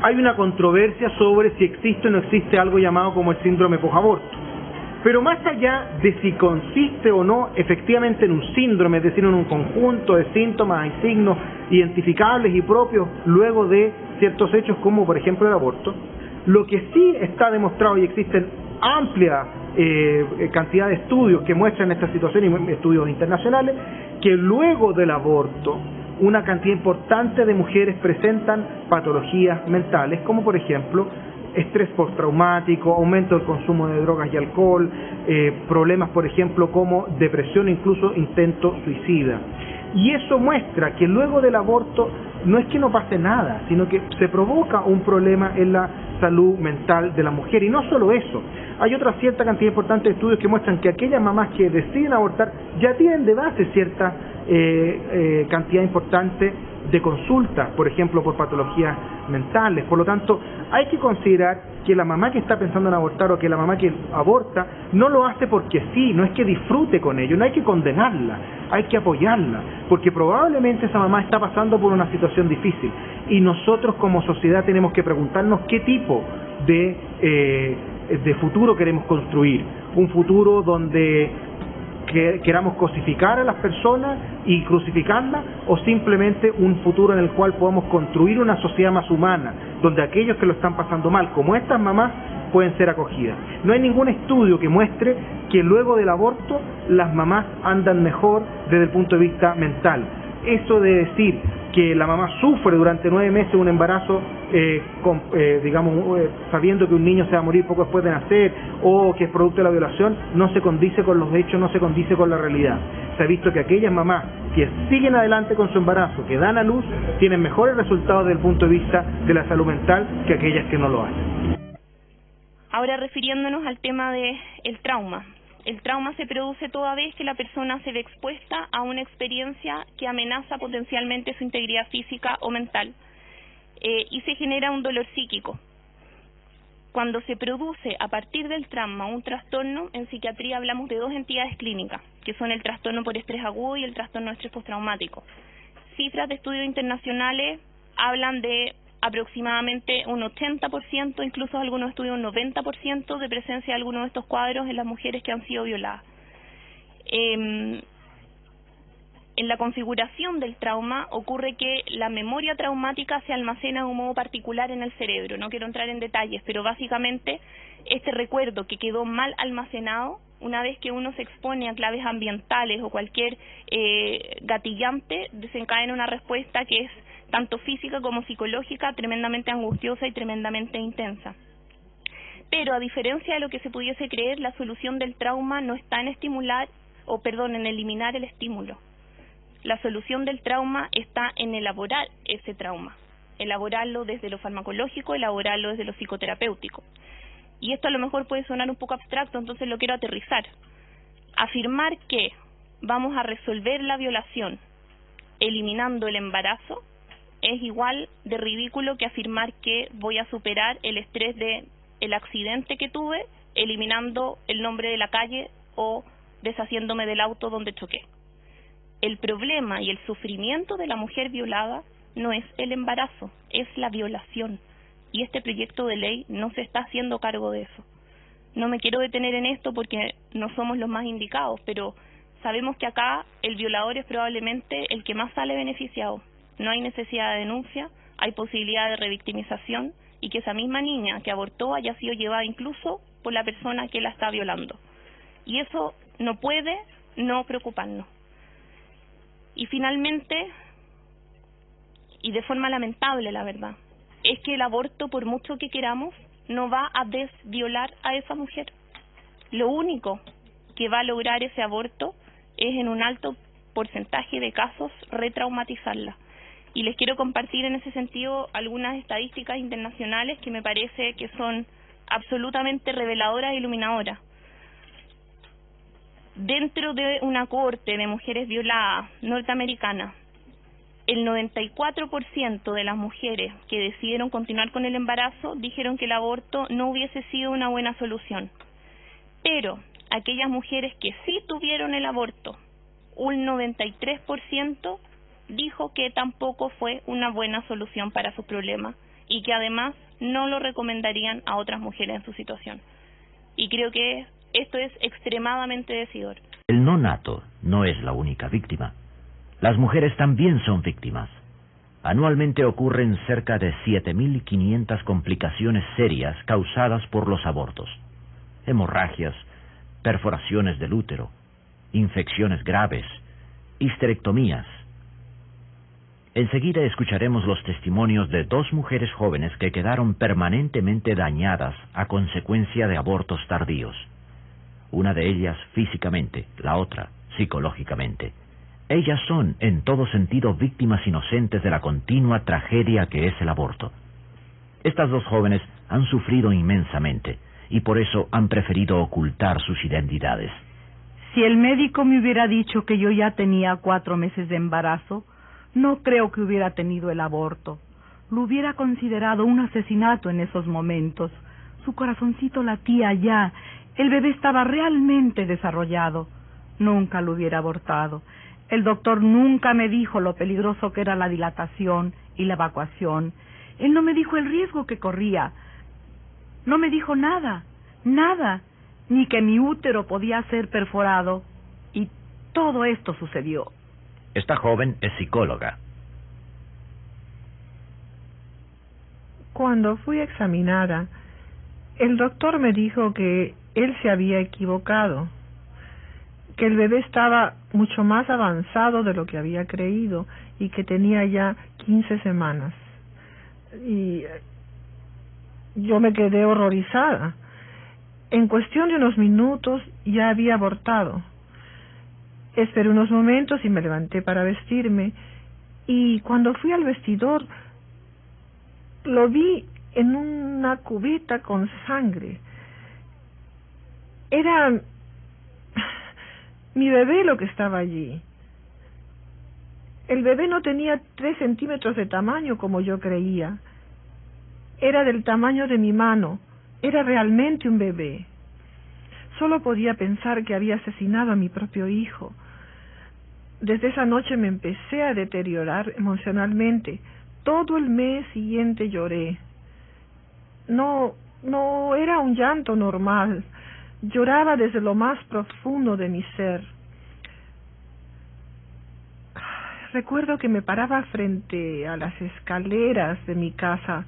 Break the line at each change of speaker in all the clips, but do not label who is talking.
hay una controversia sobre si existe o no existe algo llamado como el síndrome posaborto. Pero más allá de si consiste o no efectivamente en un síndrome, es decir, en un conjunto de síntomas y signos identificables y propios luego de ciertos hechos como por ejemplo el aborto, lo que sí está demostrado y existen amplia cantidad de estudios que muestran esta situación y estudios internacionales, que luego del aborto una cantidad importante de mujeres presentan patologías mentales como por ejemplo estrés postraumático, aumento del consumo de drogas y alcohol, problemas por ejemplo como depresión, incluso intento suicida. Y eso muestra que luego del aborto no es que no pase nada, sino que se provoca un problema en la salud mental de la mujer. Y no solo eso, hay otra cierta cantidad importante de estudios que muestran que aquellas mamás que deciden abortar ya tienen de base cierta cantidad importante de consultas, por ejemplo, por patologías mentales. Por lo tanto, hay que considerar que la mamá que está pensando en abortar o que la mamá que aborta no lo hace porque sí, no es que disfrute con ello, no hay que condenarla, hay que apoyarla, porque probablemente esa mamá está pasando por una situación difícil y nosotros como sociedad tenemos que preguntarnos qué tipo de futuro queremos construir. Un futuro donde queramos cosificar a las personas y crucificarlas, o simplemente un futuro en el cual podamos construir una sociedad más humana, donde aquellos que lo están pasando mal, como estas mamás, pueden ser acogidas. No hay ningún estudio que muestre que luego del aborto las mamás andan mejor desde el punto de vista mental. Eso de decir que la mamá sufre durante 9 meses un embarazo, sabiendo que un niño se va a morir poco después de nacer, o que es producto de la violación, no se condice con los hechos, no se condice con la realidad. Se ha visto que aquellas mamás que siguen adelante con su embarazo, que dan a luz, tienen mejores resultados desde el punto de vista de la salud mental que aquellas que no lo hacen.
Ahora, refiriéndonos al tema del trauma. El trauma se produce toda vez que la persona se ve expuesta a una experiencia que amenaza potencialmente su integridad física o mental, y se genera un dolor psíquico. Cuando se produce a partir del trauma un trastorno, en psiquiatría hablamos de 2 entidades clínicas, que son el trastorno por estrés agudo y el trastorno de estrés postraumático. Cifras de estudios internacionales hablan de aproximadamente un 80%, incluso algunos estudios un 90% de presencia de algunos de estos cuadros en las mujeres que han sido violadas. En la configuración del trauma ocurre que la memoria traumática se almacena de un modo particular en el cerebro. No quiero entrar en detalles, pero básicamente este recuerdo que quedó mal almacenado, una vez que uno se expone a claves ambientales o cualquier gatillante, desencadena una respuesta que es tanto física como psicológica, tremendamente angustiosa y tremendamente intensa. Pero a diferencia de lo que se pudiese creer, la solución del trauma no está en en eliminar el estímulo. La solución del trauma está en elaborar ese trauma, elaborarlo desde lo farmacológico, elaborarlo desde lo psicoterapéutico. Y esto a lo mejor puede sonar un poco abstracto, entonces lo quiero aterrizar. Afirmar que vamos a resolver la violación eliminando el embarazo es igual de ridículo que afirmar que voy a superar el estrés del accidente que tuve eliminando el nombre de la calle o deshaciéndome del auto donde choqué. El problema y el sufrimiento de la mujer violada no es el embarazo, es la violación. Y este proyecto de ley no se está haciendo cargo de eso. No me quiero detener en esto porque no somos los más indicados, pero sabemos que acá el violador es probablemente el que más sale beneficiado. No hay necesidad de denuncia, hay posibilidad de revictimización y que esa misma niña que abortó haya sido llevada incluso por la persona que la está violando. Y eso no puede no preocuparnos. Y finalmente, y de forma lamentable la verdad, es que el aborto, por mucho que queramos, no va a desviolar a esa mujer. Lo único que va a lograr ese aborto es en un alto porcentaje de casos retraumatizarla. Y les quiero compartir en ese sentido algunas estadísticas internacionales que me parece que son absolutamente reveladoras e iluminadoras. Dentro de una cohorte de mujeres violadas norteamericanas, el 94% de las mujeres que decidieron continuar con el embarazo dijeron que el aborto no hubiese sido una buena solución. Pero aquellas mujeres que sí tuvieron el aborto, un 93% dijo que tampoco fue una buena solución para sus problemas y que además no lo recomendarían a otras mujeres en su situación. Y creo que esto es extremadamente decidor.
El no nato no es la única víctima. Las mujeres también son víctimas. Anualmente ocurren cerca de 7.500 complicaciones serias causadas por los abortos. Hemorragias, perforaciones del útero, infecciones graves, histerectomías. Enseguida escucharemos los testimonios de 2 mujeres jóvenes que quedaron permanentemente dañadas a consecuencia de abortos tardíos. Una de ellas físicamente, la otra psicológicamente. Ellas son, en todo sentido, víctimas inocentes de la continua tragedia que es el aborto. Estas 2 jóvenes han sufrido inmensamente y por eso han preferido ocultar sus identidades.
Si el médico me hubiera dicho que yo ya tenía 4 meses de embarazo, no creo que hubiera tenido el aborto. Lo hubiera considerado un asesinato en esos momentos. Su corazoncito latía ya. El bebé estaba realmente desarrollado. Nunca lo hubiera abortado. El doctor nunca me dijo lo peligroso que era la dilatación y la evacuación. Él no me dijo el riesgo que corría. No me dijo nada, ni que mi útero podía ser perforado. Y todo esto sucedió.
Esta joven es psicóloga.
Cuando fui examinada, el doctor me dijo que él se había equivocado, que el bebé estaba mucho más avanzado de lo que había creído y que tenía ya 15 semanas. Y yo me quedé horrorizada. En cuestión de unos minutos ya había abortado. Esperé unos momentos y me levanté para vestirme, y cuando fui al vestidor lo vi en una cubeta con sangre. Era mi bebé lo que estaba allí. El bebé no tenía 3 centímetros de tamaño como yo creía. Era del tamaño de mi mano. Era realmente un bebé. Solo podía pensar que había asesinado a mi propio hijo. Desde esa noche me empecé a deteriorar emocionalmente. Todo el mes siguiente lloré. No era un llanto normal. Lloraba desde lo más profundo de mi ser. Recuerdo que me paraba frente a las escaleras de mi casa,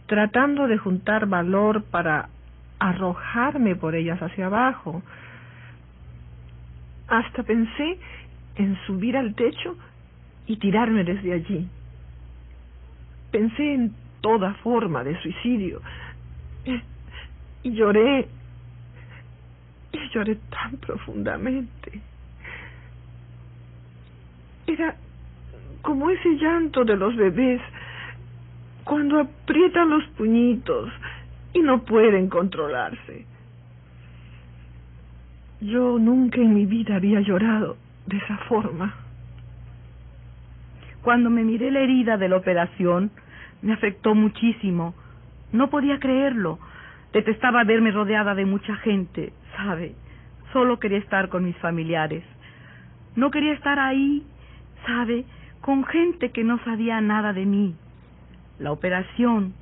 tratando de juntar valor para arrojarme por ellas hacia abajo. Hasta pensé en subir al techo y tirarme desde allí. Pensé en toda forma de suicidio y lloré tan profundamente. Era como ese llanto de los bebés cuando aprietan los puñitos y no pueden controlarse. Yo nunca en mi vida había llorado de esa forma.
Cuando me miré la herida de la operación, me afectó muchísimo. No podía creerlo. Detestaba verme rodeada de mucha gente, ¿sabe? Solo quería estar con mis familiares. No quería estar ahí, ¿sabe?, con gente que no sabía nada de mí. La operación,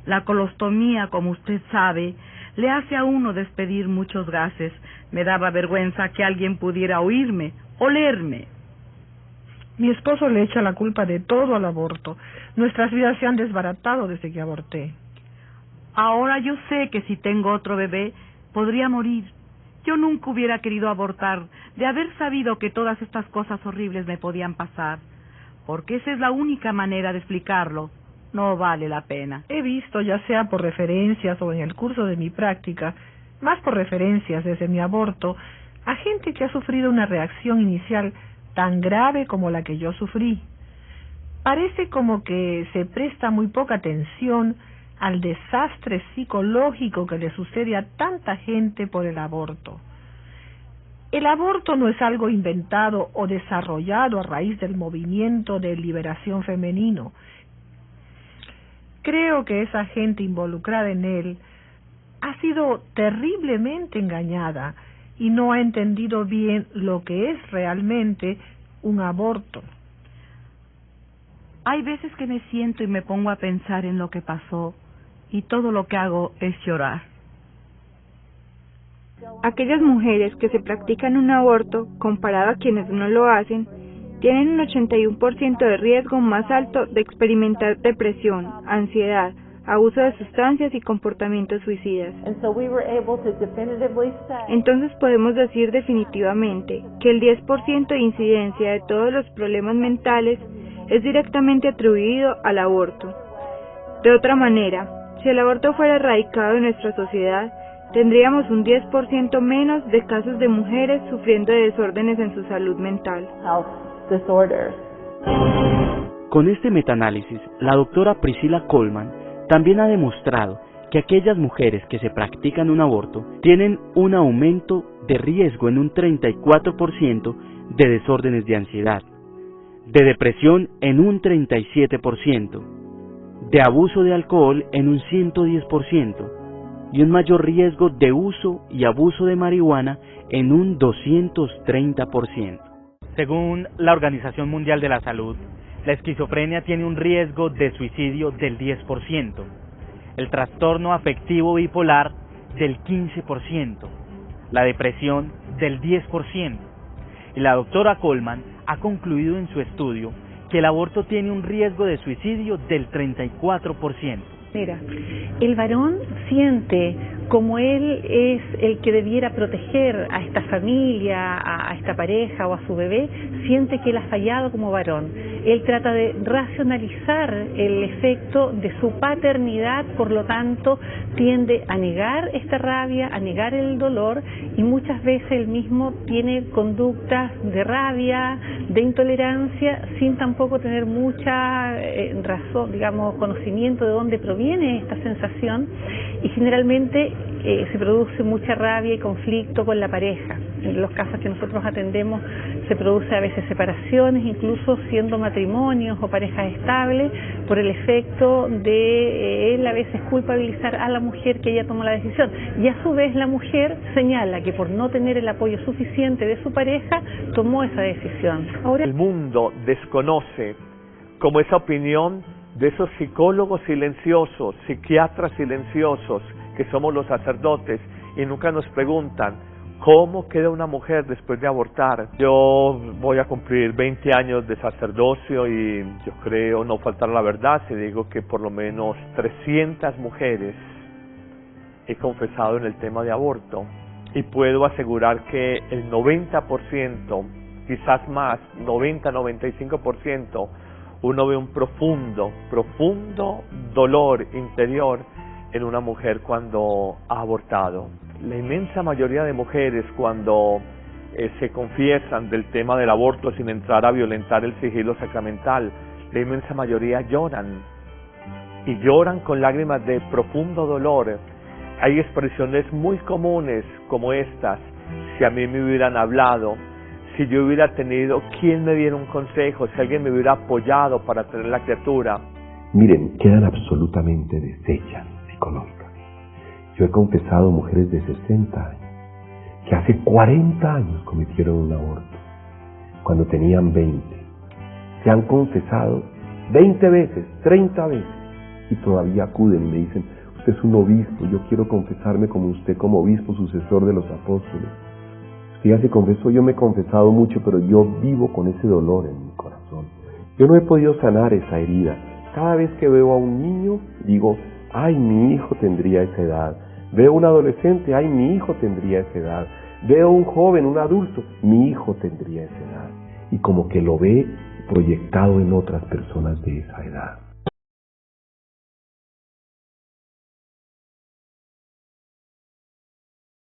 la colostomía, como usted sabe, le hace a uno despedir muchos gases. Me daba vergüenza que alguien pudiera oírme, olerme.
Mi esposo le echa la culpa de todo al aborto. Nuestras vidas se han desbaratado desde que aborté.
Ahora yo sé que si tengo otro bebé, podría morir. Yo nunca hubiera querido abortar, de haber sabido que todas estas cosas horribles me podían pasar. Porque esa es la única manera de explicarlo. No vale la pena.
He visto, ya sea por referencias o en el curso de mi práctica, más por referencias desde mi aborto, a gente que ha sufrido una reacción inicial tan grave como la que yo sufrí. Parece como que se presta muy poca atención al desastre psicológico que le sucede a tanta gente por el aborto. El aborto no es algo inventado o desarrollado a raíz del movimiento de liberación femenino. Creo que esa gente involucrada en él ha sido terriblemente engañada y no ha entendido bien lo que es realmente un aborto.
Hay veces que me siento y me pongo a pensar en lo que pasó, y todo lo que hago es llorar.
Aquellas mujeres que se practican un aborto, comparado a quienes no lo hacen, tienen un 81% de riesgo más alto de experimentar depresión, ansiedad, abuso de sustancias y comportamientos suicidas. Entonces podemos decir definitivamente que el 10% de incidencia de todos los problemas mentales es directamente atribuido al aborto. De otra manera, si el aborto fuera erradicado de nuestra sociedad, tendríamos un 10% menos de casos de mujeres sufriendo de desórdenes en su salud mental.
Con este metaanálisis, la doctora Priscilla Coleman también ha demostrado que aquellas mujeres que se practican un aborto tienen un aumento de riesgo en un 34% de desórdenes de ansiedad, de depresión en un 37%, de abuso de alcohol en un 110% y un mayor riesgo de uso y abuso de marihuana en un 230%.
Según la Organización Mundial de la Salud, la esquizofrenia tiene un riesgo de suicidio del 10%, el trastorno afectivo bipolar del 15%, la depresión del 10%. Y la doctora Coleman ha concluido en su estudio que el aborto tiene un riesgo de suicidio del 34%.
Mira, el varón siente como él es el que debiera proteger a esta familia, a esta pareja o a su bebé, siente que él ha fallado como varón. Él trata de racionalizar el efecto de su paternidad, por lo tanto tiende a negar esta rabia, a negar el dolor, y muchas veces él mismo tiene conductas de rabia, de intolerancia, sin tampoco tener mucha razón, digamos, conocimiento de dónde proviene esta sensación, y generalmente se produce mucha rabia y conflicto con la pareja. En los casos que nosotros atendemos se produce a veces separaciones, incluso siendo matrimonios o parejas estables, por el efecto de él a veces culpabilizar a la mujer que ella tomó la decisión, y a su vez la mujer señala que por no tener el apoyo suficiente de su pareja tomó esa decisión. Ahora,
el mundo desconoce como esa opinión de esos psicólogos silenciosos, psiquiatras silenciosos, que somos los sacerdotes, y nunca nos preguntan cómo queda una mujer después de abortar. Yo voy a cumplir 20 años de sacerdocio y yo creo no faltar la verdad si digo que por lo menos 300 mujeres he confesado en el tema de aborto, y puedo asegurar que el 90%, quizás más, 90-95%, uno ve un profundo dolor interior en una mujer cuando ha abortado. La inmensa mayoría de mujeres, cuando se confiesan del tema del aborto sin entrar a violentar el sigilo sacramental, la inmensa mayoría lloran, y lloran con lágrimas de profundo dolor. Hay expresiones muy comunes como estas: si a mí me hubieran hablado, si yo hubiera tenido quien me diera un consejo, si alguien me hubiera apoyado para tener la criatura.
Miren, quedan absolutamente deshechas psicológicas. Yo he confesado mujeres de 60 años que hace 40 años cometieron un aborto, cuando tenían 20. Se han confesado 20 veces, 30 veces, y todavía acuden y me dicen: usted es un obispo, yo quiero confesarme como usted, como obispo, sucesor de los apóstoles. Usted ya se confesó, yo me he confesado mucho, pero yo vivo con ese dolor en mi corazón. Yo no he podido sanar esa herida. Cada vez que veo a un niño, digo: ay, mi hijo tendría esa edad. Veo un adolescente: ay, mi hijo tendría esa edad. Veo un joven, un adulto: mi hijo tendría esa edad. Y como que lo ve proyectado en otras personas de esa edad.